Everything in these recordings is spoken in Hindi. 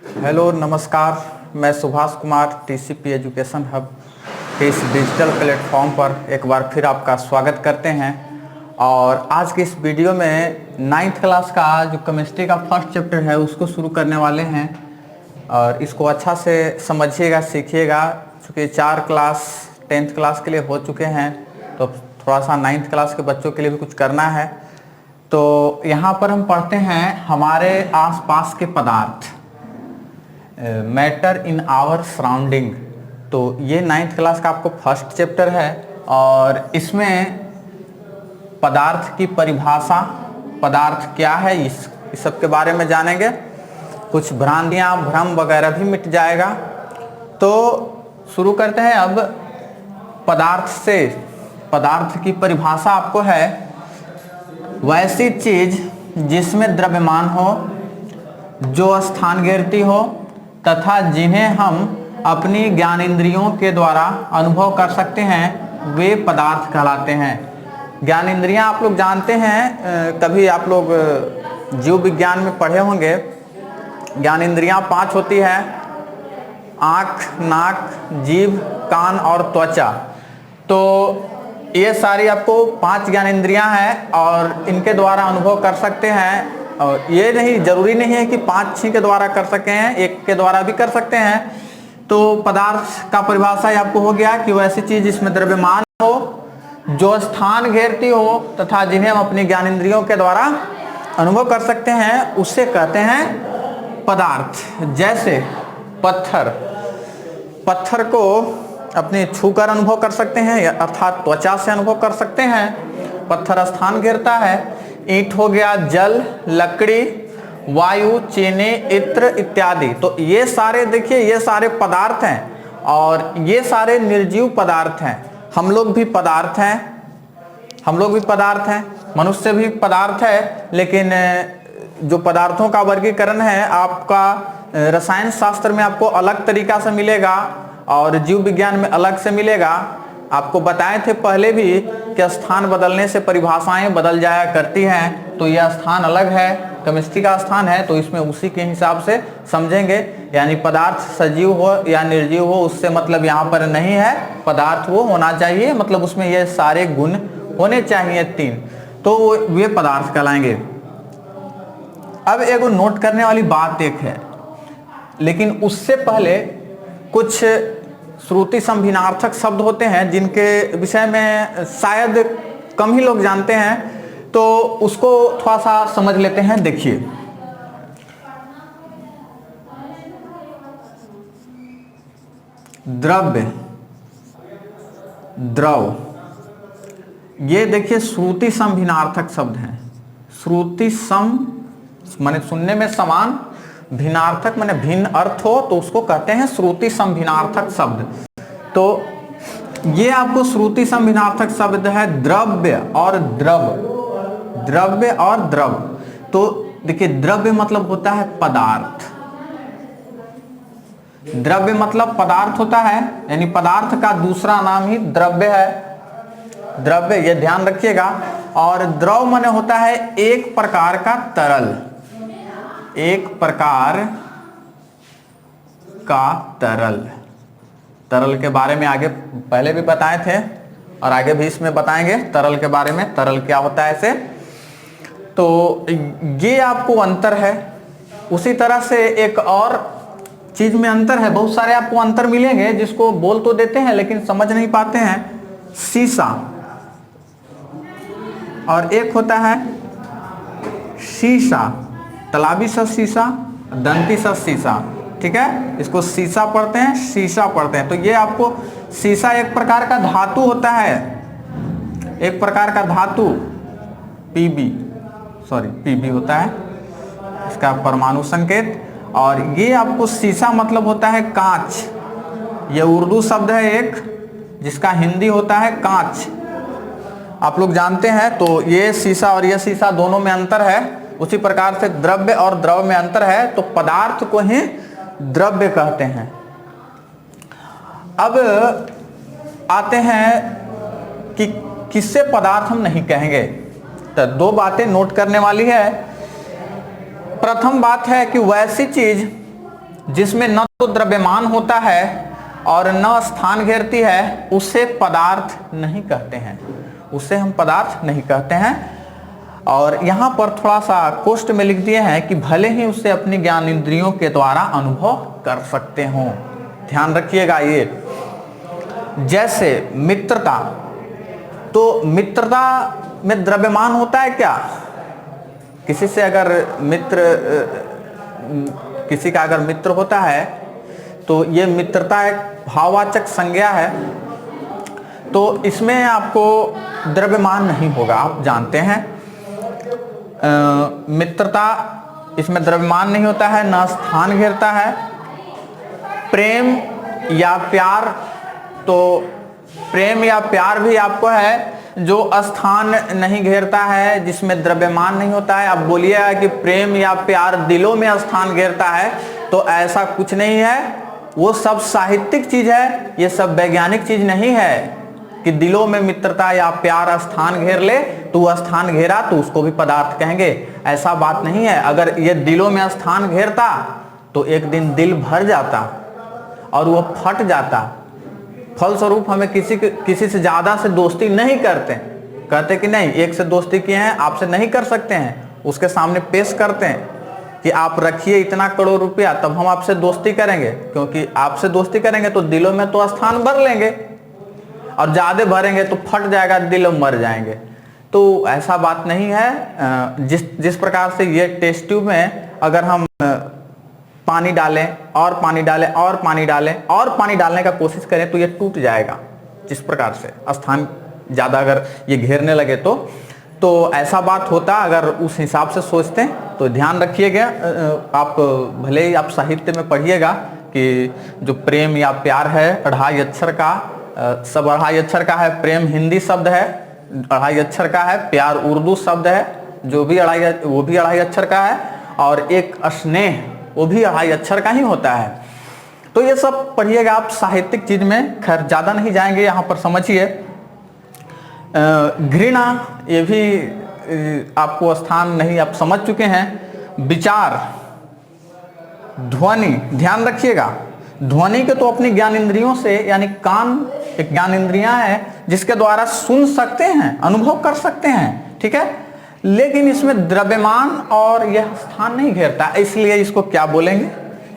हेलो नमस्कार, मैं Subhash Kumar TCP education hub के इस डिजिटल प्लेटफॉर्म पर एक बार फिर आपका स्वागत करते हैं। और आज के इस वीडियो में 9th क्लास का जो केमिस्ट्री का फर्स्ट चैप्टर है उसको शुरू करने वाले हैं और इसको अच्छा से समझिएगा, सीखिएगा। चूँकि 4 क्लास 10th क्लास के लिए हो चुके हैं तो थोड़ा सा 9th क्लास के बच्चों के लिए भी कुछ करना है। तो यहाँ पर हम पढ़ते हैं हमारे आसपास के पदार्थ, मैटर इन आवर सराउंडिंग। तो ये 9th क्लास का आपको फर्स्ट चैप्टर है और इसमें पदार्थ की परिभाषा, पदार्थ क्या है, इस सब के बारे में जानेंगे। कुछ भ्रांतियाँ, भ्रम वगैरह भी मिट जाएगा। तो शुरू करते हैं अब पदार्थ से। पदार्थ की परिभाषा आपको है वैसी चीज जिसमें द्रव्यमान हो, जो स्थान घेरती हो तथा जिन्हें हम अपनी ज्ञानेंद्रियों के द्वारा अनुभव कर सकते हैं, वे पदार्थ कहलाते हैं। ज्ञानेंद्रियां आप लोग जानते हैं, कभी आप लोग जीव विज्ञान में पढ़े होंगे। ज्ञानेंद्रियां 5 होती है: आँख, नाक, जीभ, कान और त्वचा। तो ये सारी आपको 5 ज्ञानेंद्रियां हैं और इनके द्वारा अनुभव कर सकते हैं। और ये नहीं, जरूरी नहीं है कि 5 के द्वारा कर सकें, एक के द्वारा भी कर सकते हैं। तो पदार्थ का परिभाषा आपको हो गया कि वैसी चीज जिसमें द्रव्यमान हो, जो स्थान घेरती हो तथा जिन्हें हम अपनी ज्ञानेंद्रियों के द्वारा अनुभव कर सकते हैं, उससे कहते हैं पदार्थ। जैसे पत्थर, पत्थर को अपने छूकर अनुभव कर सकते हैं, अर्थात त्वचा से अनुभव कर सकते हैं। पत्थर स्थान घेरता है। ईंट हो गया, जल, लकड़ी, वायु, चीनी, इत्र इत्यादि। तो ये सारे देखिए, ये सारे पदार्थ हैं और ये सारे निर्जीव पदार्थ हैं। हम लोग भी पदार्थ हैं, हम लोग भी पदार्थ हैं, मनुष्य भी पदार्थ है। लेकिन जो पदार्थों का वर्गीकरण है आपका रसायन शास्त्र में आपको अलग तरीका से मिलेगा और जीव विज्ञान में अलग से मिलेगा। आपको बताए थे पहले भी कि स्थान बदलने से परिभाषाएं बदल जाया करती हैं। तो यह स्थान अलग है, केमिस्ट्री का स्थान है, तो इसमें उसी के हिसाब से समझेंगे। यानी पदार्थ सजीव हो या निर्जीव हो उससे मतलब यहाँ पर नहीं है। पदार्थ वो होना चाहिए, मतलब उसमें ये सारे गुण होने चाहिए 3, तो वे पदार्थ कहलाएंगे। अब एक नोट करने वाली बात एक है, लेकिन उससे पहले कुछ श्रुति संभिनार्थक शब्द होते हैं जिनके विषय में शायद कम ही लोग जानते हैं, तो उसको थोड़ा सा समझ लेते हैं। देखिए, द्रव्य, द्रव, ये देखिए श्रुति संभिनार्थक शब्द हैं। श्रुति सम माने सुनने में समान, भिन्नार्थक माने भिन्न अर्थ हो, तो उसको कहते हैं श्रुति संभिनार्थक शब्द। तो ये आपको श्रुति संभिनार्थक शब्द है द्रव्य और द्रव, द्रव्य और द्रव। तो देखिए, द्रव्य मतलब होता है पदार्थ, द्रव्य मतलब पदार्थ होता है, यानी पदार्थ का दूसरा नाम ही द्रव्य है। द्रव्य, ये ध्यान रखिएगा। और द्रव माने होता है एक प्रकार का तरल, एक प्रकार का तरल। तरल के बारे में आगे पहले भी बताए थे और आगे भी इसमें बताएंगे तरल के बारे में, तरल क्या होता है ऐसे। तो ये आपको अंतर है। उसी तरह से एक और चीज में अंतर है, बहुत सारे आपको अंतर मिलेंगे जिसको बोल तो देते हैं लेकिन समझ नहीं पाते हैं। शीशा और एक होता है शीशा, तालाबी सा शीशा, दंती सा शीशा, ठीक है। इसको शीशा पढ़ते हैं, शीशा पढ़ते हैं। तो ये आपको शीशा एक प्रकार का धातु होता है, एक प्रकार का धातु पीबी होता है इसका परमाणु संकेत। और ये आपको शीशा मतलब होता है कांच। ये उर्दू शब्द है एक, जिसका हिंदी होता है कांच। आप लोग जानते हैं। तो ये शीशा और ये शीशा दोनों में अंतर है। उसी प्रकार से द्रव्य और द्रव में अंतर है। तो पदार्थ को ही द्रव्य कहते हैं। अब आते हैं कि किससे पदार्थ हम नहीं कहेंगे। तो 2 बातें नोट करने वाली है। प्रथम बात है कि वैसी चीज जिसमें न तो द्रव्यमान होता है और न स्थान घेरती है, उसे पदार्थ नहीं कहते हैं, उसे हम पदार्थ नहीं कहते हैं। और यहाँ पर थोड़ा सा कोष्ठ में लिख दिए हैं कि भले ही उसे अपनी ज्ञान इंद्रियों के द्वारा अनुभव कर सकते हो। ध्यान रखिएगा ये। जैसे मित्रता, तो मित्रता में द्रव्यमान होता है क्या? किसी से अगर किसी का अगर मित्र होता है तो ये मित्रता एक भाववाचक संज्ञा है, तो इसमें आपको द्रव्यमान नहीं होगा। आप जानते हैं मित्रता, इसमें द्रव्यमान नहीं होता है, ना स्थान घेरता है। प्रेम या प्यार, तो प्रेम या प्यार भी आपको है जो स्थान नहीं घेरता है, जिसमें द्रव्यमान नहीं होता है। अब बोलिएगा कि प्रेम या प्यार दिलों में स्थान घेरता है, तो ऐसा कुछ नहीं है। वो सब साहित्यिक चीज है, ये सब वैज्ञानिक चीज नहीं है कि दिलों में मित्रता या प्यार स्थान घेर ले तो वो स्थान घेरा तो उसको भी पदार्थ कहेंगे, ऐसा बात नहीं है। अगर ये दिलों में स्थान घेरता तो एक दिन दिल भर जाता और वो फट जाता। फलस्वरूप हमें किसी से ज्यादा से दोस्ती नहीं करते, कहते कि नहीं एक से दोस्ती किए हैं, आपसे नहीं कर सकते हैं, उसके सामने पेश करते हैं कि आप रखिए इतना करोड़ रुपया तब हम आपसे दोस्ती करेंगे, क्योंकि आपसे दोस्ती करेंगे तो दिलों में तो स्थान भर लेंगे और ज्यादा भरेंगे तो फट जाएगा, दिल मर जाएंगे। तो ऐसा बात नहीं है। जिस प्रकार से ये टेस्ट ट्यूब में अगर हम पानी डालें और पानी डालें और पानी डालें और पानी डालने का कोशिश करें तो ये टूट जाएगा, जिस प्रकार से स्थान ज़्यादा अगर ये घेरने लगे तो ऐसा बात होता। अगर उस हिसाब से सोचते हैं तो ध्यान रखिएगा। आप भले ही आप साहित्य में पढ़िएगा कि जो प्रेम या प्यार है 2.5 अक्षर का, सब 2.5 अक्षर का है। प्रेम हिंदी शब्द है, 2.5 अक्षर का है। प्यार उर्दू शब्द है, जो भी वो भी 2.5 अक्षर का है। और एक स्नेह, वो भी 2.5 अक्षर का ही होता है। तो ये सब पढ़िएगा आप साहित्यिक चीज में, खैर ज्यादा नहीं जाएंगे यहाँ पर, समझिए। घृणा, ये भी आपको स्थान नहीं, आप समझ चुके हैं। विचार, ध्वनि, ध्यान रखिएगा। ध्वनि के तो अपनी ज्ञान इंद्रियों से, यानी कान एक ज्ञान इंद्रियां है जिसके द्वारा सुन सकते हैं, अनुभव कर सकते हैं, ठीक है। लेकिन इसमें द्रव्यमान और यह स्थान नहीं घेरता, इसलिए इसको क्या बोलेंगे?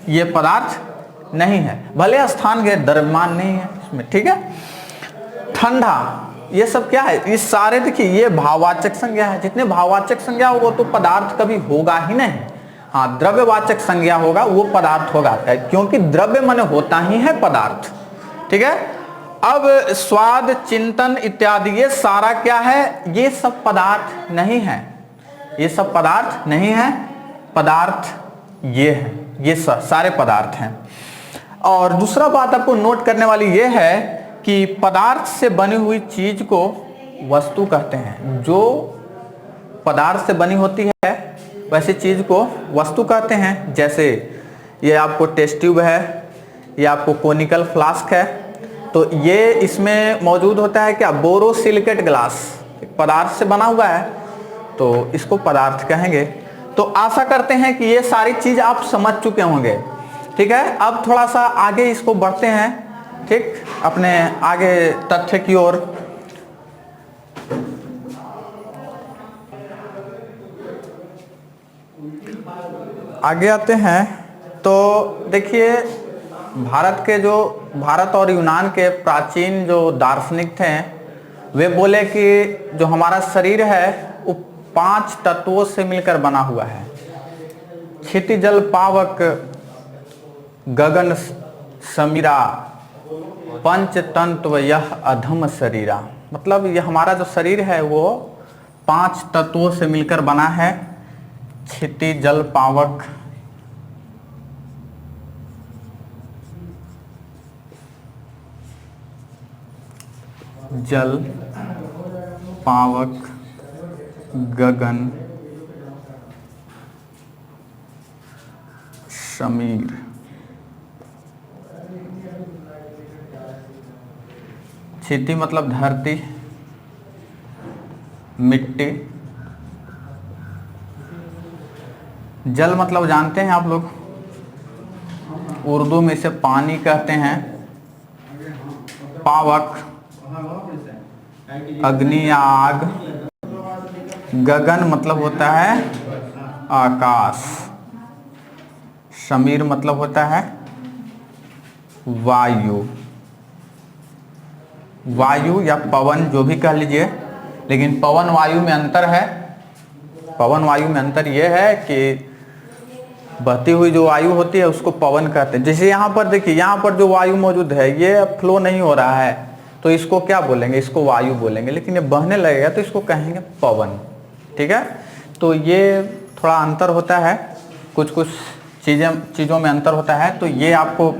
ये पदार्थ नहीं है। भले स्थान घेर, द्रव्यमान नहीं है इसमें, ठीक है। ठंडा, ये सब क्या है? ये सारे देखिए ये भाववाचक संज्ञा है। जितने भाववाचक संज्ञा वो तो पदार्थ कभी होगा ही नहीं। हाँ, द्रव्यवाचक संज्ञा होगा वो पदार्थ होगा, क्योंकि द्रव्य माने होता ही है पदार्थ, ठीक है। अब स्वाद, चिंतन इत्यादि ये सारा क्या है? ये सब पदार्थ नहीं है, ये सब पदार्थ नहीं है। पदार्थ ये है, ये सारे पदार्थ हैं। और दूसरा बात आपको नोट करने वाली ये है कि पदार्थ से बनी हुई चीज को वस्तु कहते हैं। जो पदार्थ से बनी होती है वैसी चीज को वस्तु कहते हैं। जैसे ये आपको टेस्ट ट्यूब है, ये आपको कोनिकल फ्लास्क है, तो ये इसमें मौजूद होता है क्या? बोरोसिलिकेट ग्लास, पदार्थ से बना हुआ है, तो इसको पदार्थ कहेंगे। तो आशा करते हैं कि ये सारी चीज आप समझ चुके होंगे, ठीक है। अब थोड़ा सा आगे इसको बढ़ते हैं, ठीक, अपने आगे तथ्य की ओर। आगे आते हैं तो देखिए भारत और यूनान के प्राचीन जो दार्शनिक थे वे बोले कि जो हमारा शरीर है वो 5 तत्वों से मिलकर बना हुआ है। क्षिति जल पावक गगन समीरा पंच तंत्व यह अधम शरीरा। मतलब ये हमारा जो शरीर है वो 5 तत्वों से मिलकर बना है। क्षिति जल पावक जल पावक गगन समीर। क्षिति मतलब धरती, मिट्टी। जल मतलब जानते हैं आप लोग, उर्दू में इसे पानी कहते हैं। पावक, अग्नि या आग। गगन मतलब होता है आकाश। समीर मतलब होता है वायु। वायु या पवन जो भी कह लीजिए, लेकिन पवन वायु में अंतर है। पवन वायु में अंतर यह है कि बहती हुई जो वायु होती है उसको पवन कहते हैं। जैसे यहाँ पर देखिए, यहाँ पर जो वायु मौजूद है ये फ्लो नहीं हो रहा है तो इसको क्या बोलेंगे? इसको वायु बोलेंगे। लेकिन ये बहने लगेगा तो इसको कहेंगे पवन। ठीक है, तो ये थोड़ा अंतर होता है, कुछ कुछ चीज़ों में अंतर होता है। तो ये आपको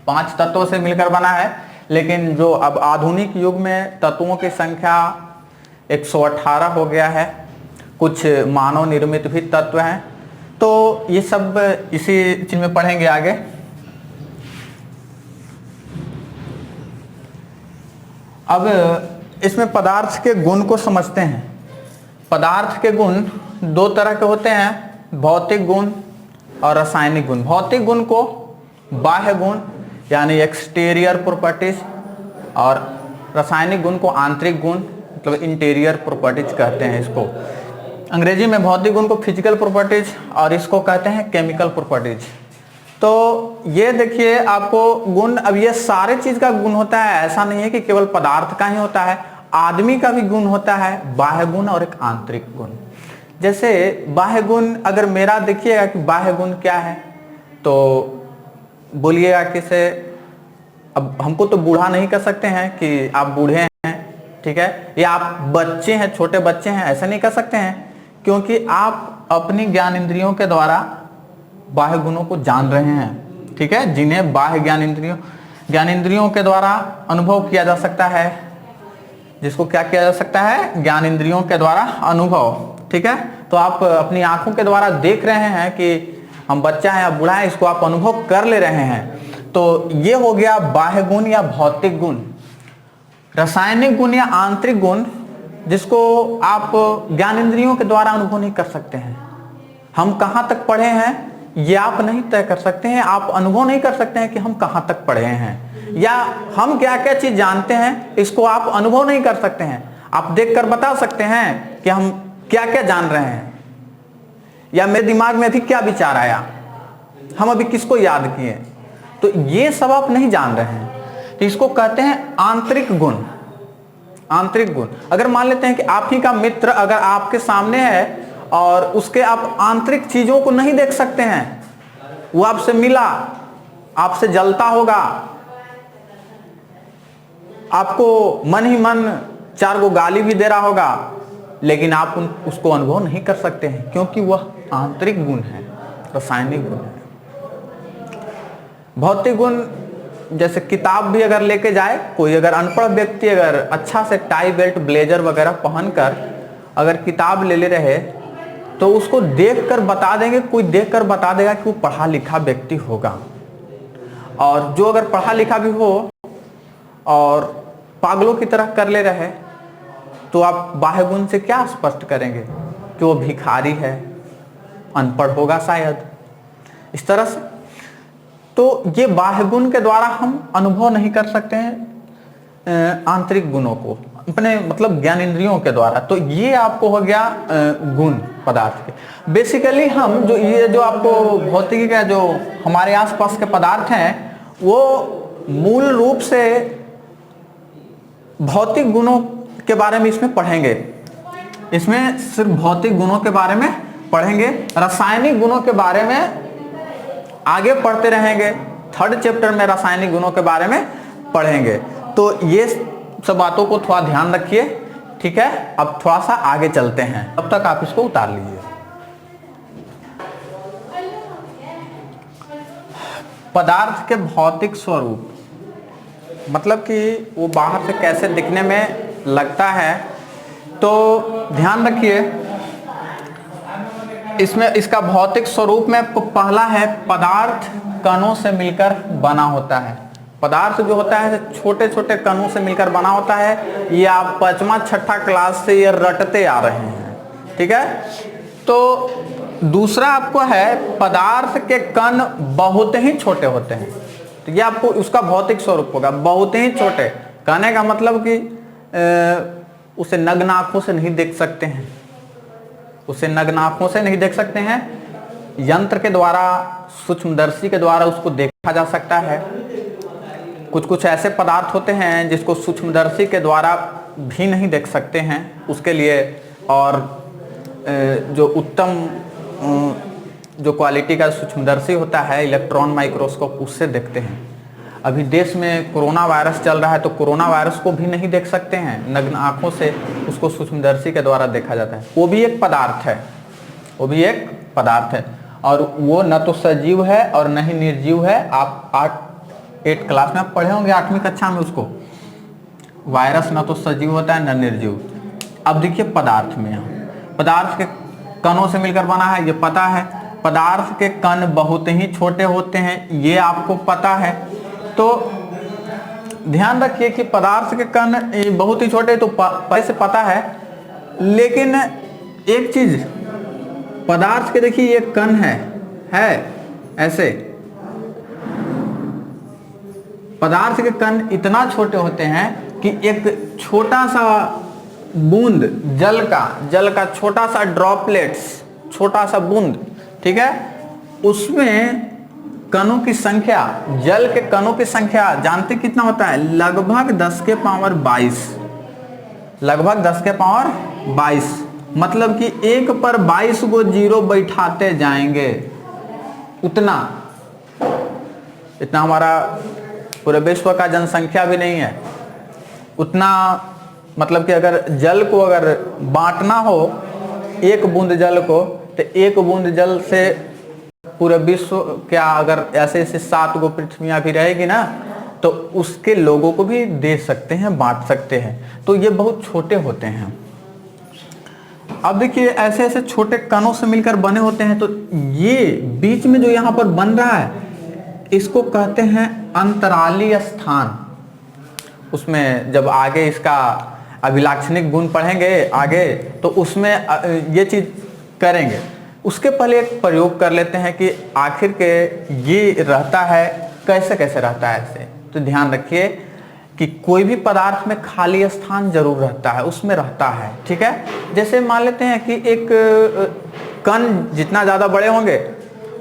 5 तत्वों से मिलकर बना है। लेकिन जो अब आधुनिक युग में तत्वों की संख्या 118 हो गया है। कुछ मानव निर्मित भी तत्व हैं। तो ये सब इसी चीज में पढ़ेंगे आगे। अब इसमें पदार्थ के गुण को समझते हैं। पदार्थ के गुण 2 तरह के होते हैं, भौतिक गुण और रासायनिक गुण। भौतिक गुण को बाह्य गुण यानी एक्सटीरियर प्रॉपर्टीज, और रासायनिक गुण को आंतरिक गुण मतलब इंटीरियर प्रॉपर्टीज कहते हैं। इसको अंग्रेजी में भौतिक गुण को फिजिकल प्रॉपर्टीज और इसको कहते हैं केमिकल प्रॉपर्टीज। तो ये देखिए आपको गुण, अब ये सारे चीज का गुण होता है, ऐसा नहीं है कि केवल पदार्थ का ही होता है। आदमी का भी गुण होता है, बाह्य गुण और एक आंतरिक गुण। जैसे बाह्य गुण, अगर मेरा देखिएगा कि बाह्य गुण क्या है तो बोलिएगा किसे। अब हमको तो बूढ़ा नहीं कह सकते हैं कि आप बूढ़े हैं, ठीक है, या आप बच्चे हैं, छोटे बच्चे हैं, ऐसा नहीं कह सकते हैं, क्योंकि आप अपनी ज्ञान इंद्रियों के द्वारा बाह्य गुणों को जान रहे हैं। ठीक है, जिन्हें बाह्य ज्ञान इंद्रियों के द्वारा अनुभव किया जा सकता है, जिसको क्या किया जा सकता है? ज्ञान इंद्रियों के द्वारा अनुभव। ठीक है, तो आप अपनी आंखों के द्वारा देख रहे हैं कि हम बच्चा है या बूढ़ा है, इसको आप अनुभव कर ले रहे हैं। तो ये हो गया बाह्य गुण या भौतिक गुण। रासायनिक गुण या आंतरिक गुण, जिसको आप ज्ञान इंद्रियों के द्वारा अनुभव नहीं कर सकते हैं। हम कहाँ तक पढ़े हैं ये आप नहीं तय कर सकते हैं, आप अनुभव नहीं कर सकते हैं कि हम कहाँ तक पढ़े हैं, या हम क्या क्या चीज जानते हैं इसको आप अनुभव नहीं कर सकते हैं। आप देखकर बता सकते हैं कि हम क्या क्या जान रहे हैं, या मेरे दिमाग में अभी क्या विचार आया, हम अभी किसको याद किए। तो ये सब आप नहीं जान रहे हैं, तो इसको कहते हैं आंतरिक गुण। आंतरिक गुण, अगर मान लेते हैं कि आप ही का मित्र अगर आपके सामने है और उसके आप आंतरिक चीजों को नहीं देख सकते हैं, वो आपसे मिला, आपसे जलता होगा, आपको मन ही मन 4 गो गाली भी दे रहा होगा, लेकिन आप उसको अनुभव नहीं कर सकते हैं, क्योंकि वह आंतरिक गुण है, रासायनिक गुण है। भौतिक गुण, जैसे किताब भी अगर लेके जाए कोई, अगर अनपढ़ व्यक्ति अगर अच्छा से टाई बेल्ट ब्लेजर वगैरह पहनकर अगर किताब ले रहे तो उसको देखकर बता देंगे, कोई देखकर बता देगा कि वो पढ़ा लिखा व्यक्ति होगा। और जो अगर पढ़ा लिखा भी हो और पागलों की तरह कर ले रहे तो आप बाह्य गुण से क्या स्पष्ट करेंगे कि वो भिखारी है, अनपढ़ होगा शायद, इस तरह से। तो ये बाह्य गुण के द्वारा हम अनुभव नहीं कर सकते हैं आंतरिक गुणों को, अपने मतलब ज्ञान इंद्रियों के द्वारा। तो ये आपको हो गया गुण पदार्थ के। बेसिकली हम जो ये जो आपको भौतिकी का जो हमारे आसपास के पदार्थ हैं वो मूल रूप से भौतिक गुणों के बारे में इसमें पढ़ेंगे। इसमें सिर्फ भौतिक गुणों के बारे में पढ़ेंगे, रासायनिक गुणों के बारे में आगे पढ़ते रहेंगे। 3rd चैप्टर में रासायनिक गुणों के बारे में पढ़ेंगे। तो ये सब बातों को थोड़ा ध्यान रखिए, ठीक है। अब थोड़ा सा आगे चलते हैं, तब तक आप इसको उतार लीजिए। पदार्थ के भौतिक स्वरूप, मतलब कि वो बाहर से कैसे दिखने में लगता है। तो ध्यान रखिए, इसमें इसका भौतिक स्वरूप में पहला है पदार्थ कणों से मिलकर बना होता है। पदार्थ जो होता है छोटे छोटे कणों से मिलकर बना होता है। ये आप 5वां 6ठा क्लास से ये रटते आ रहे हैं, ठीक है। तो दूसरा आपको है पदार्थ के कण बहुत ही छोटे होते हैं। तो ये आपको उसका भौतिक स्वरूप होगा, बहुत ही छोटे। कहने का मतलब कि उसे नग्न आंखों से नहीं देख सकते हैं, उसे नग्न आंखों से नहीं देख सकते हैं, यंत्र के द्वारा, सूक्ष्मदर्शी के द्वारा उसको देखा जा सकता है। कुछ कुछ ऐसे पदार्थ होते हैं जिसको सूक्ष्मदर्शी के द्वारा भी नहीं देख सकते हैं, उसके लिए और जो उत्तम जो क्वालिटी का सूक्ष्मदर्शी होता है, इलेक्ट्रॉन माइक्रोस्कोप, उससे देखते हैं। अभी देश में कोरोना वायरस चल रहा है, तो कोरोना वायरस को भी नहीं देख सकते हैं नग्न आंखों से, उसको सूक्ष्मदर्शी के द्वारा देखा जाता है। वो भी एक पदार्थ है, वो भी एक पदार्थ है, और वो न तो सजीव है और न ही निर्जीव है। आप 8 क्लास में आप पढ़े होंगे, 8वीं कक्षा में उसको। वायरस न तो सजीव होता है न निर्जीव। अब देखिए पदार्थ में, यहाँ पदार्थ के कणों से मिलकर बना है, ये पता है। पदार्थ के कण बहुत ही छोटे होते हैं, ये आपको पता है। तो ध्यान रखिए कि पदार्थ के कण बहुत ही छोटे, तो पहले से पता है। लेकिन एक चीज, पदार्थ के देखिए ये कण है ऐसे, पदार्थ के कण इतना छोटे होते हैं कि एक छोटा सा बूंद जल का छोटा सा ड्रॉपलेट्स, छोटा सा बूंद, ठीक है, उसमें कणों की संख्या, जल के कणों की संख्या जानते कितना होता है? लगभग 10 के पावर 22, लगभग 10 के पावर 22। मतलब कि 1 पर 22 को जीरो बैठाते जाएंगे, इतना हमारा पूरे विश्व का जनसंख्या भी नहीं है उतना। मतलब कि अगर जल को अगर बांटना हो, एक बूंद जल को, तो एक बूंद जल से पूरे विश्व, क्या अगर ऐसे ऐसे 7 गो पृथ्वियां भी रहेगी ना, तो उसके लोगों को भी दे सकते हैं, बांट सकते हैं। तो ये बहुत छोटे होते हैं। अब देखिए ऐसे ऐसे छोटे कणों से मिलकर बने होते हैं। तो ये बीच में जो यहाँ पर बन रहा है, इसको कहते हैं अंतरालीय स्थान। उसमें जब आगे इसका अभिलाक्षणिक गुण पढ़ेंगे आगे, तो उसमें ये चीज करेंगे। उसके पहले एक प्रयोग कर लेते हैं कि आखिर के ये रहता है कैसे कैसे रहता है ऐसे। तो ध्यान रखिए कि कोई भी पदार्थ में खाली स्थान जरूर रहता है, उसमें रहता है, ठीक है। जैसे मान लेते हैं कि एक कण जितना ज़्यादा बड़े होंगे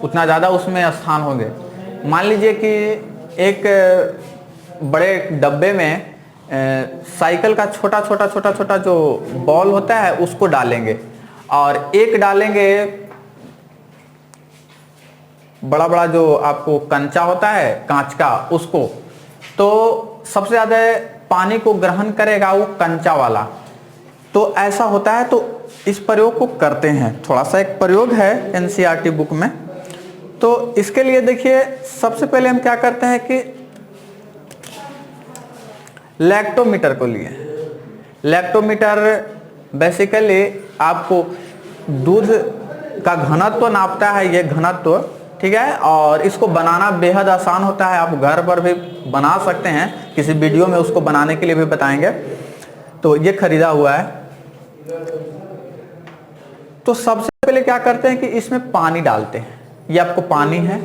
उतना ज़्यादा उसमें स्थान होंगे। मान लीजिए कि एक बड़े डब्बे में साइकिल का छोटा छोटा जो बॉल होता है उसको डालेंगे, और एक डालेंगे बड़ा बड़ा जो आपको कंचा होता है कांच का, उसको। तो सबसे ज़्यादा पानी को ग्रहण करेगा वो कंचा वाला। तो ऐसा होता है। तो इस प्रयोग को करते हैं, थोड़ा सा एक प्रयोग है एनसीईआरटी बुक में। तो इसके लिए देखिए सबसे पहले हम क्या करते हैं कि लैक्टोमीटर को लिए। लैक्टोमीटर बेसिकली आपको दूध का घनत्व नापता है, ये घनत्व, ठीक है। और इसको बनाना बेहद आसान होता है, आप घर पर भी बना सकते हैं, किसी वीडियो में उसको बनाने के लिए भी बताएंगे। तो ये खरीदा हुआ है। तो सबसे पहले क्या करते हैं कि इसमें पानी डालते हैं। ये आपको पानी है,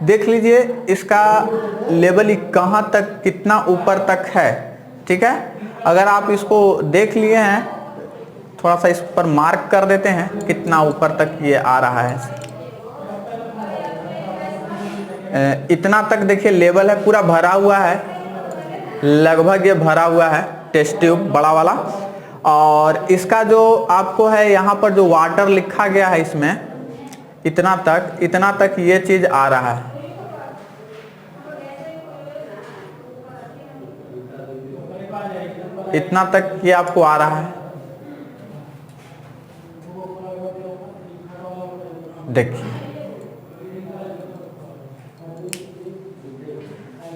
देख लीजिए इसका लेवल कहाँ तक, कितना ऊपर तक है, ठीक है। अगर आप इसको देख लिए हैं, थोड़ा सा इस पर मार्क कर देते हैं कितना ऊपर तक ये आ रहा है। इतना तक देखिए लेवल है, पूरा भरा हुआ है, लगभग ये भरा हुआ है टेस्ट ट्यूब बड़ा वाला। और इसका जो आपको है यहाँ पर जो वाटर लिखा गया है इसमें, इतना तक ये चीज आ रहा है। इतना तक ये आपको आ रहा है, देखिए।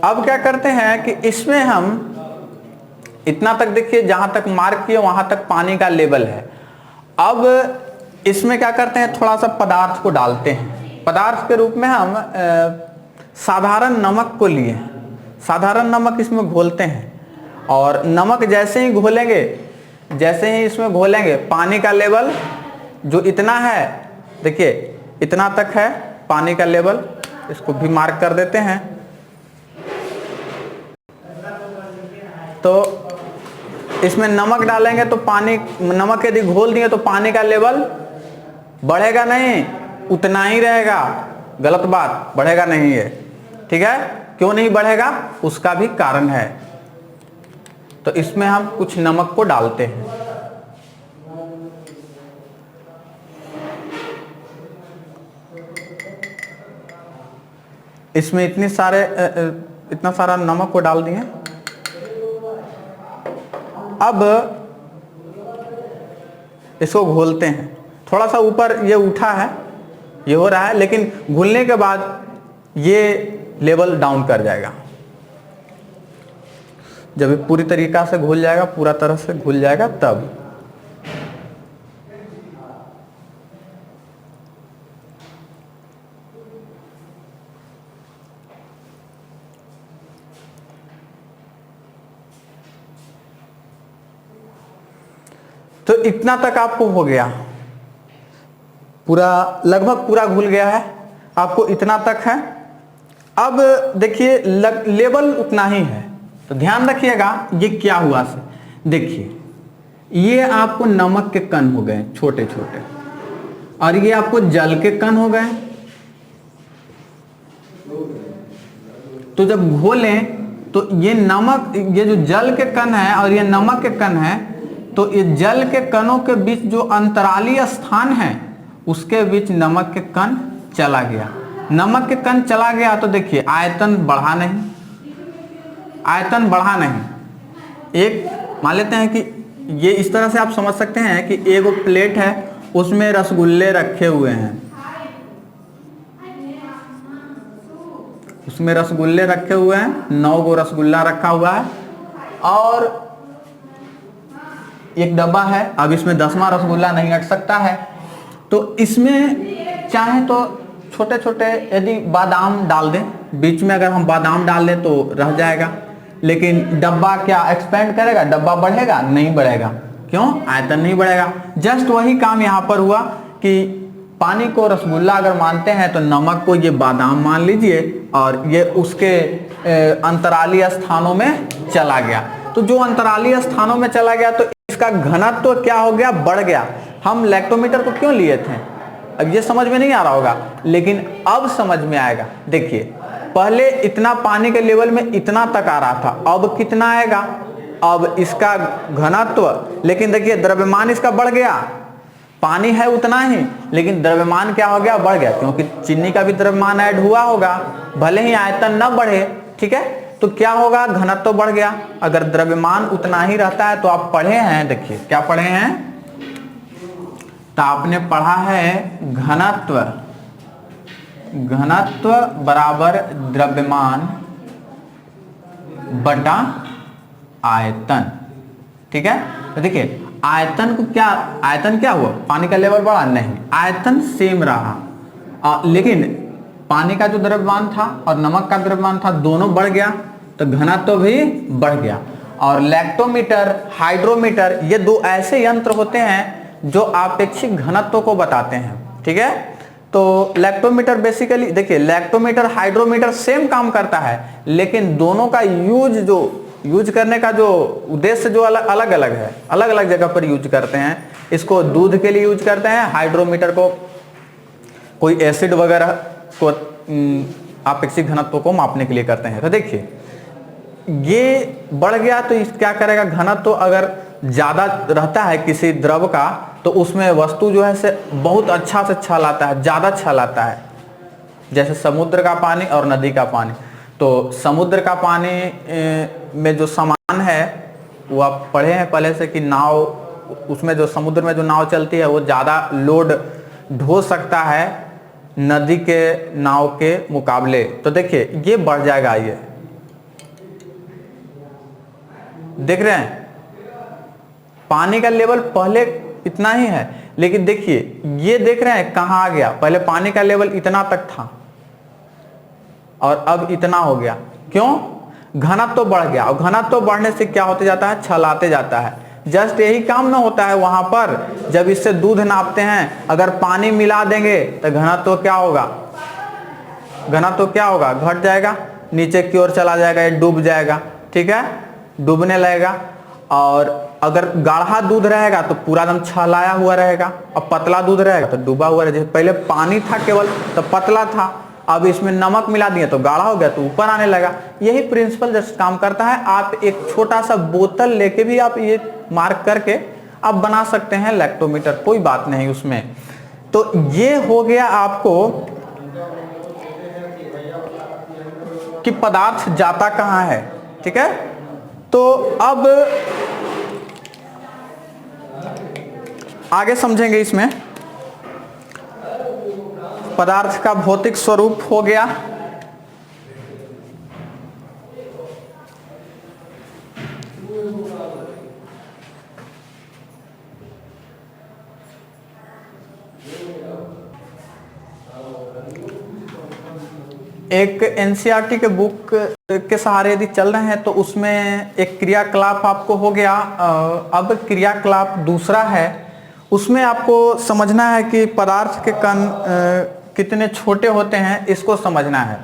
अब क्या करते हैं कि इसमें हम इतना तक देखिए, जहां तक मार्क किए वहां तक पानी का लेवल है। अब इसमें क्या करते हैं, थोड़ा सा पदार्थ को डालते हैं। पदार्थ के रूप में हम साधारण नमक को लिए, साधारण नमक इसमें घोलते हैं और नमक जैसे ही घोलेंगे, जैसे ही इसमें घोलेंगे, पानी का लेवल जो इतना है, देखिए इतना तक है पानी का लेवल, इसको भी मार्क कर देते हैं। तो इसमें नमक डालेंगे तो पानी, नमक यदि घोल दिए तो पानी का लेवल बढ़ेगा नहीं, उतना ही रहेगा। गलत बात, बढ़ेगा नहीं है, ठीक है। क्यों नहीं बढ़ेगा, उसका भी कारण है। तो इसमें हम कुछ नमक को डालते हैं। इसमें इतना सारा नमक को डाल दिए। अब इसको घोलते हैं। थोड़ा सा ऊपर ये उठा है, ये हो रहा है, लेकिन घुलने के बाद ये लेवल डाउन कर जाएगा। जब ये पूरी तरीका से घुल जाएगा, पूरा तरह से घुल जाएगा, तब तो इतना तक आपको हो गया, पूरा लगभग पूरा घुल गया है, आपको इतना तक है। अब देखिए लेवल उतना ही है, तो ध्यान रखिएगा ये क्या हुआ से। देखिए ये आपको नमक के कण हो गए छोटे छोटे, और ये आपको जल के कण हो गए। तो जब घोलें तो ये नमक, ये जो जल के कण है और ये नमक के कण है, तो ये जल के कणों के बीच जो अंतरालीय स्थान है उसके बीच नमक के कण चला गया। नमक के कण चला गया तो देखिए आयतन बढ़ा नहीं, आयतन बढ़ा नहीं। एक मान लेते हैं कि ये इस तरह से आप समझ सकते हैं कि एक प्लेट है, उसमें रसगुल्ले रखे हुए हैं, उसमें रसगुल्ले रखे हुए हैं, 9 गो रसगुल्ला रखा हुआ है, और एक डब्बा है। अब इसमें 10वां रसगुल्ला नहीं अट सकता है, तो इसमें चाहे तो छोटे छोटे यदि बादाम डाल दें, बीच में अगर हम बादाम डाल दें तो रह जाएगा, लेकिन डब्बा क्या एक्सपेंड करेगा, डब्बा बढ़ेगा नहीं, बढ़ेगा। क्यों, आयतन नहीं बढ़ेगा। जस्ट वही काम यहाँ पर हुआ कि पानी को रसगुल्ला अगर मानते हैं तो नमक को ये बादाम मान लीजिए, और ये उसके अंतरालीय स्थानों में चला गया। तो जो अंतरालीय स्थानों में चला गया तो इसका घनत्व तो क्या हो गया, बढ़ गया। हम लैक्टोमीटर को क्यों लिए थे, अब ये समझ में नहीं आ रहा होगा, लेकिन अब समझ में आएगा। देखिए पहले इतना पानी के लेवल में इतना तक आ रहा था, अब कितना आएगा, अब इसका घनत्व, लेकिन देखिए द्रव्यमान इसका बढ़ गया। पानी है उतना ही, लेकिन द्रव्यमान क्या हो गया, बढ़ गया, क्योंकि चीनी का भी द्रव्यमान ऐड हुआ होगा, भले ही आयतन न बढ़े, ठीक है। तो क्या होगा, घनत्व बढ़ गया। अगर द्रव्यमान उतना ही रहता है तो आप पढ़े हैं, देखिए क्या पढ़े हैं, तो आपने पढ़ा है घनत्व, घनत्व बराबर द्रव्यमान बटा आयतन, ठीक है। तो देखिए आयतन को क्या, आयतन क्या हुआ, पानी का लेवल बढ़ा नहीं, आयतन सेम रहा, लेकिन पानी का जो द्रव्यमान था और नमक का द्रव्यमान था दोनों बढ़ गया, तो घनत्व भी बढ़ गया। और लैक्टोमीटर, हाइड्रोमीटर, ये दो ऐसे यंत्र होते हैं जो आपेक्षिक घनत्व को बताते हैं, ठीक है। तो लैक्टोमीटर बेसिकली देखिए, लैक्टोमीटर हाइड्रोमीटर सेम काम करता है, लेकिन दोनों का यूज करने का जो उद्देश्य जो अलग अलग है, अलग अलग जगह पर यूज करते हैं। इसको दूध के लिए यूज करते हैं, हाइड्रोमीटर को कोई एसिड वगैरह को आपेक्षिक घनत्व को मापने के लिए करते हैं। तो देखिए ये बढ़ गया तो इस क्या करेगा, घनत्व अगर ज्यादा रहता है किसी द्रव का तो उसमें वस्तु जो है से बहुत अच्छा से छल आता है, ज्यादा छल आता है। जैसे समुद्र का पानी और नदी का पानी, तो समुद्र का पानी में जो सामान है वो आप पढ़े हैं पहले से कि नाव, उसमें जो समुद्र में जो नाव चलती है वो ज़्यादा लोड ढो सकता है नदी के नाव के मुकाबले। तो देखिए ये बढ़ जाएगा, देख रहे हैं पानी का लेवल पहले इतना ही है, लेकिन देखिए ये देख रहे हैं कहाँ आ गया। पहले पानी का लेवल इतना तक था और अब इतना हो गया। क्यों? घनत्व तो बढ़ गया, और घनत्व तो बढ़ने से क्या होते जाता है, छलाते जाता है। जस्ट यही काम ना होता है वहां पर, जब इससे दूध नापते हैं, अगर पानी मिला देंगे तो घनत्व तो क्या होगा, घनत्व तो क्या होगा, घट जाएगा, नीचे की ओर चला जाएगा, ये डूब जाएगा। ठीक है, डूबने लगेगा। और अगर गाढ़ा दूध रहेगा तो पूरा एकदम छलाया हुआ रहेगा, और पतला दूध रहेगा तो डूबा हुआ रहेगा। जैसे पहले पानी था केवल तो पतला था, अब इसमें नमक मिला दिए तो गाढ़ा हो गया तो ऊपर आने लगा। यही प्रिंसिपल जस्ट काम करता है। आप एक छोटा सा बोतल लेके भी आप ये मार्क करके आप बना सकते हैं लैक्टोमीटर, कोई बात नहीं उसमें। तो ये हो गया आपको कि पदार्थ जाता कहाँ है। ठीक है, तो अब आगे समझेंगे। इसमें पदार्थ का भौतिक स्वरूप हो गया, एक एनसीईआरटी के बुक के सहारे यदि चल रहे हैं तो उसमें एक क्रियाकलाप आपको हो गया। अब क्रियाकलाप दूसरा है, उसमें आपको समझना है कि पदार्थ के कण कितने छोटे होते हैं, इसको समझना है।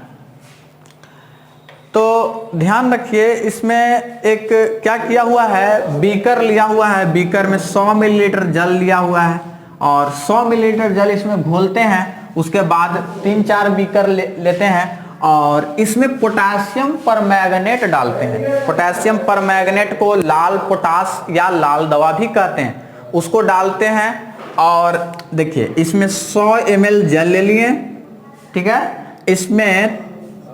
तो ध्यान रखिए, इसमें एक क्या किया हुआ है, बीकर लिया हुआ है, बीकर में 100 मिलीलीटर जल लिया हुआ है, और 100 मिलीलीटर जल इसमें घोलते हैं। उसके बाद 3-4 बीकर लेते हैं और इसमें पोटेशियम परमैंगनेट डालते हैं। पोटेशियम परमैंगनेट को लाल पोटास या लाल दवा भी कहते हैं, उसको डालते हैं। और देखिए इसमें 100 ml जल ले लिए, ठीक है, इसमें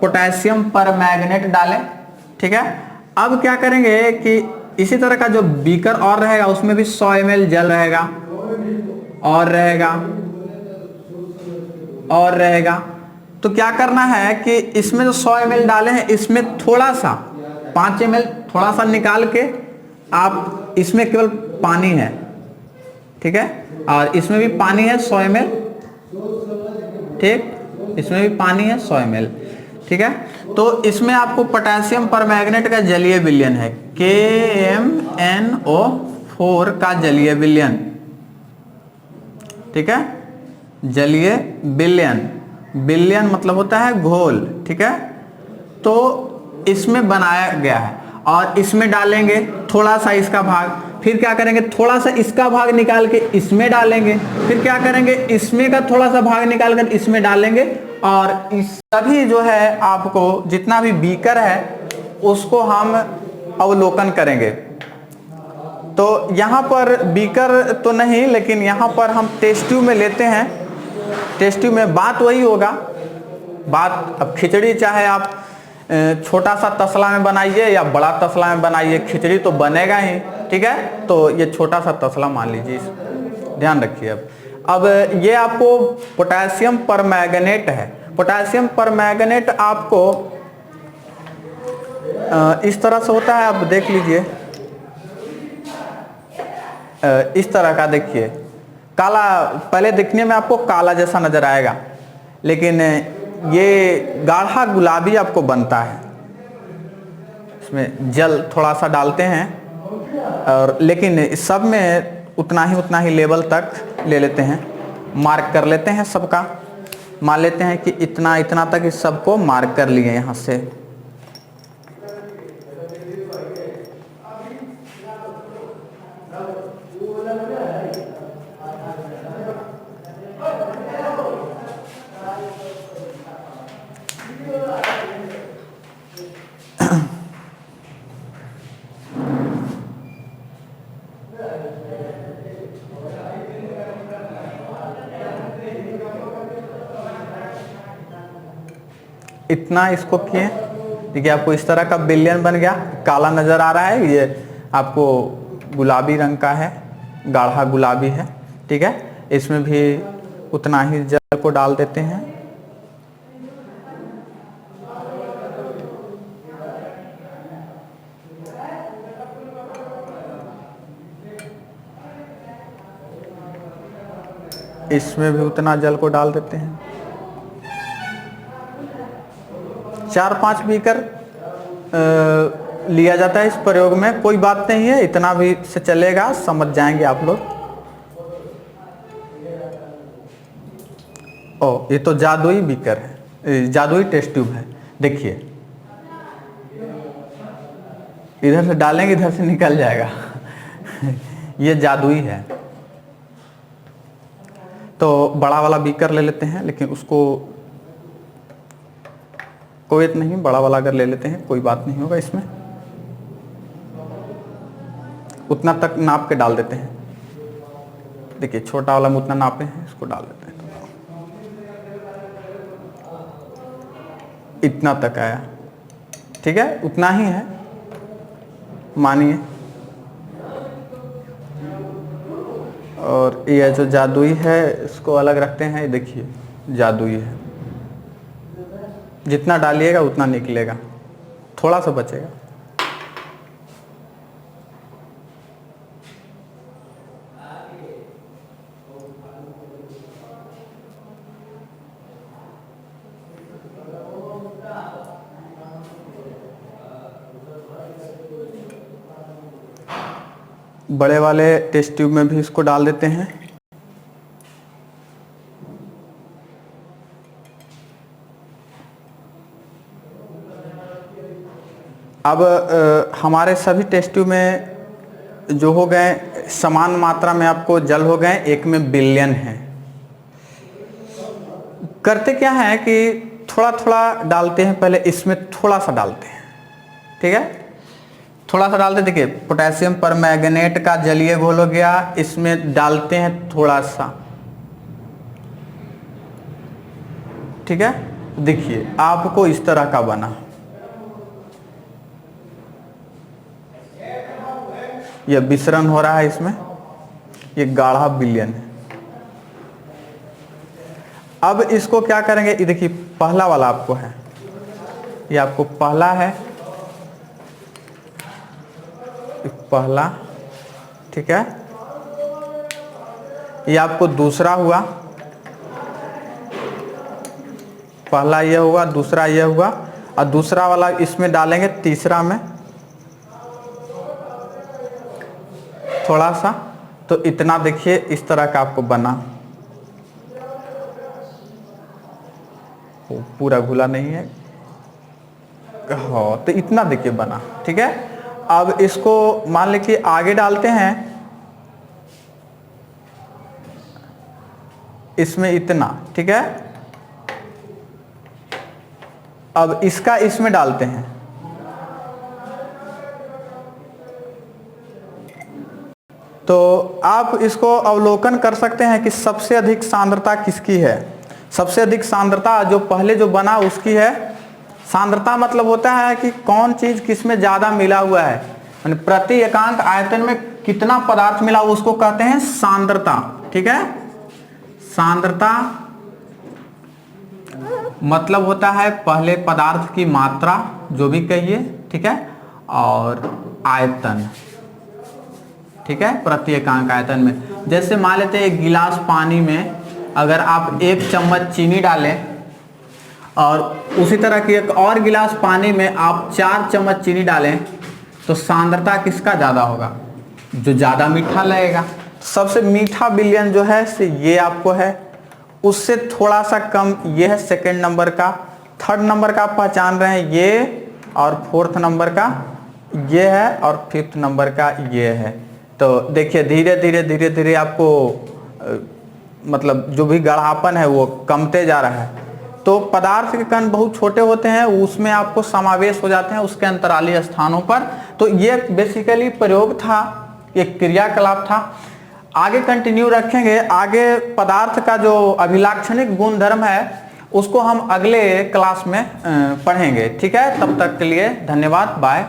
पोटेशियम परमैंगनेट डालें। ठीक है, अब क्या करेंगे कि इसी तरह का जो बीकर और रहेगा उसमें भी 100 ml जल रहेगा, और रहेगा और रहेगा। तो क्या करना है कि इसमें जो 100 ml डाले हैं इसमें थोड़ा सा 5 ml थोड़ा सा निकाल के आप, इसमें केवल पानी है, ठीक है, और इसमें भी पानी है 100 ml, ठीक, इसमें भी पानी है 100 ml, ठीक है। तो इसमें आपको पोटेशियम परमैंगनेट का जलीय विलयन है KMnO4 का जलीय विलयन, ठीक है, जलीय विलयन, विलयन मतलब होता है घोल, ठीक है। तो इसमें बनाया गया है और इसमें डालेंगे थोड़ा सा इसका भाग, फिर क्या करेंगे थोड़ा सा इसका भाग निकाल के इसमें डालेंगे, फिर क्या करेंगे इसमें का थोड़ा सा भाग निकाल कर इसमें डालेंगे, और इस सभी जो है आपको जितना भी बीकर है उसको हम अवलोकन करेंगे। तो यहाँ पर बीकर तो नहीं, लेकिन यहाँ पर हम टेस्ट ट्यूब में लेते हैं। टेस्ट ट्यूब में बात वही होगा, बात अब खिचड़ी चाहे आप छोटा सा तसला में बनाइए या बड़ा तसला में बनाइए, खिचड़ी तो बनेगा ही, ठीक है। तो ये छोटा सा तसला मान लीजिए, ध्यान रखिए। अब ये आपको पोटेशियम परमैंगनेट है। पोटेशियम परमैंगनेट आपको इस तरह से होता है, आप देख लीजिए, इस तरह का देखिए, काला, पहले दिखने में आपको काला जैसा नजर आएगा, लेकिन ये गाढ़ा गुलाबी आपको बनता है। इसमें जल थोड़ा सा डालते हैं, और लेकिन सब में उतना ही लेवल तक ले लेते हैं, मार्क कर लेते हैं सबका, मान लेते हैं कि इतना इतना तक इस सबको मार्क कर लिए यहाँ से। इतना इसको किए, देखिए आपको इस तरह का विलयन बन गया, काला नजर आ रहा है, ये आपको गुलाबी रंग का है, गाढ़ा गुलाबी है, ठीक है। इसमें भी उतना ही जल को डाल देते हैं। इसमें भी उतना जल को डाल देते हैं। 4-5 बीकर लिया जाता है इस प्रयोग में, कोई बात नहीं है, इतना भी से चलेगा, समझ जाएंगे आप लोग। ओ, ये तो जादुई बीकर है, जादुई टेस्ट ट्यूब है। देखिए इधर से डालेंगे इधर से निकल जाएगा ये जादुई है। तो बड़ा वाला बीकर ले लेते हैं, लेकिन उसको कोई नहीं, बड़ा वाला अगर ले लेते हैं कोई बात नहीं होगा इसमें। उतना तक नाप के डाल देते हैं। देखिए छोटा वाला में उतना नापे हैं, इसको डाल देते हैं। इतना तक आया, ठीक है, उतना ही है मानिए। और ये जो जादुई है इसको अलग रखते हैं। देखिए जादुई है, जितना डालिएगा उतना निकलेगा, थोड़ा सा बचेगा। बड़े वाले टेस्ट ट्यूब में भी इसको डाल देते हैं। अब हमारे सभी टेस्ट ट्यूब में जो हो गए समान मात्रा में आपको जल हो गए, एक में बिलियन है। करते क्या है कि थोड़ा थोड़ा डालते हैं, पहले इसमें थोड़ा सा डालते हैं, ठीक है, थोड़ा सा डालते। देखिए पोटेशियम परमैंगनेट का जलीय घोल हो गया, इसमें डालते हैं थोड़ा सा, ठीक है। देखिए आपको इस तरह का बना, यह विसरण हो रहा है इसमें, ये गाढ़ा बिलियन है। अब इसको क्या करेंगे, ये देखिए पहला वाला आपको है, ये आपको पहला है, पहला, ठीक है। ये आपको दूसरा हुआ, पहला ये हुआ, दूसरा ये हुआ, और दूसरा वाला इसमें डालेंगे तीसरा में थोड़ा सा। तो इतना देखिए इस तरह का आपको बना, पूरा घुला नहीं है, हाँ, तो इतना देखिए बना, ठीक है। अब इसको मान लीजिए आगे डालते हैं, इसमें इतना, ठीक है। अब इसका इसमें डालते हैं, तो आप इसको अवलोकन कर सकते हैं कि सबसे अधिक सांद्रता किसकी है। सबसे अधिक सांद्रता जो पहले जो बना उसकी है। सांद्रता मतलब होता है कि कौन चीज किस में ज्यादा मिला हुआ है, यानी प्रति एकांक आयतन में कितना पदार्थ मिला, उसको कहते हैं सांद्रता, ठीक है। सांद्रता मतलब होता है पहले पदार्थ की मात्रा, जो भी कहिए, ठीक है, और आयतन, ठीक है, प्रति एकांक आयतन में। जैसे मान लेते हैं एक गिलास पानी में अगर आप 1 चम्मच चीनी डालें, और उसी तरह की एक और गिलास पानी में आप 4 चम्मच चीनी डालें, तो सांद्रता किसका ज़्यादा होगा, जो ज़्यादा मीठा लगेगा। सबसे मीठा बिलियन जो है ये आपको है, उससे थोड़ा सा कम ये है सेकंड नंबर का, थर्ड नंबर का आप पहचान रहे हैं ये, और फोर्थ नंबर का ये है, और फिफ्थ नंबर का ये है। तो देखिए धीरे धीरे धीरे धीरे आपको मतलब जो भी गाढ़ापन है वो कमते जा रहा है। तो पदार्थ के कण बहुत छोटे होते हैं, उसमें आपको समावेश हो जाते हैं उसके अंतराली स्थानों पर। तो ये बेसिकली प्रयोग था, एक क्रियाकलाप था। आगे कंटिन्यू रखेंगे, आगे पदार्थ का जो अभिलाक्षणिक गुणधर्म है उसको हम अगले क्लास में पढ़ेंगे, ठीक है। तब तक के लिए धन्यवाद, बाय।